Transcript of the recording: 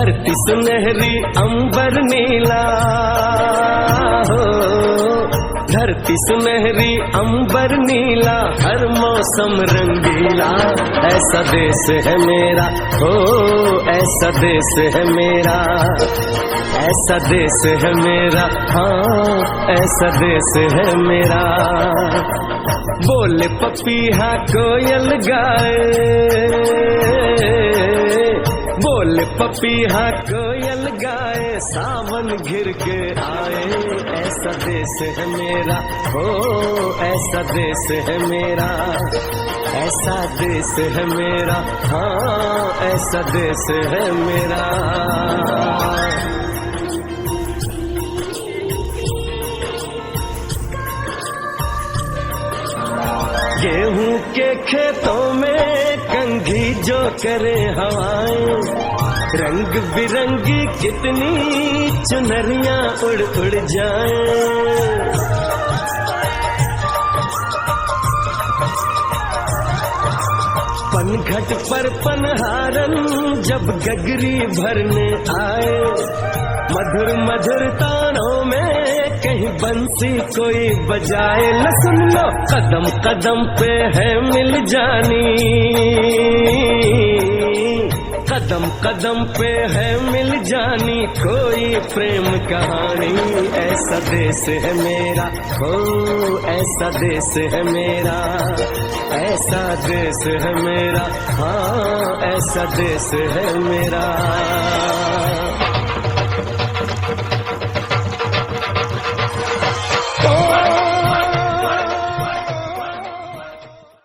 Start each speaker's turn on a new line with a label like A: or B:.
A: धरती सुनहरी अंबर नीला हो, धरती सुनहरी अंबर नीला, हर मौसम रंगीला। ऐसा देश है मेरा हो, ऐसा देश है मेरा, ऐसा देश है मेरा, हाँ ऐसा देश है मेरा। बोले पपीहा कोयल गाए, बोले पपीहा कोयल गाए, सावन घिर के आए। ऐसा देश है मेरा हो, ऐसा देश है मेरा, ऐसा देश है मेरा, हाँ ऐसा देश है मेरा। गेहूं के खेतों में कंघी जो करे हवाएं, रंग बिरंगी कितनी चुनरियां उड़ उड़ जाएं। पनघट पर पनहारन जब गगरी भरने आए, मधुर मधुर तानों में कहीं बंसी कोई बजाए। ल सुन लो कदम कदम पे है मिल जानी, कदम कदम पे है मिल जानी कोई प्रेम कहानी। ऐसा देश है मेरा हो, ऐसा देश है मेरा, ऐसा देश है मेरा, हाँ ऐसा देश है मेरा।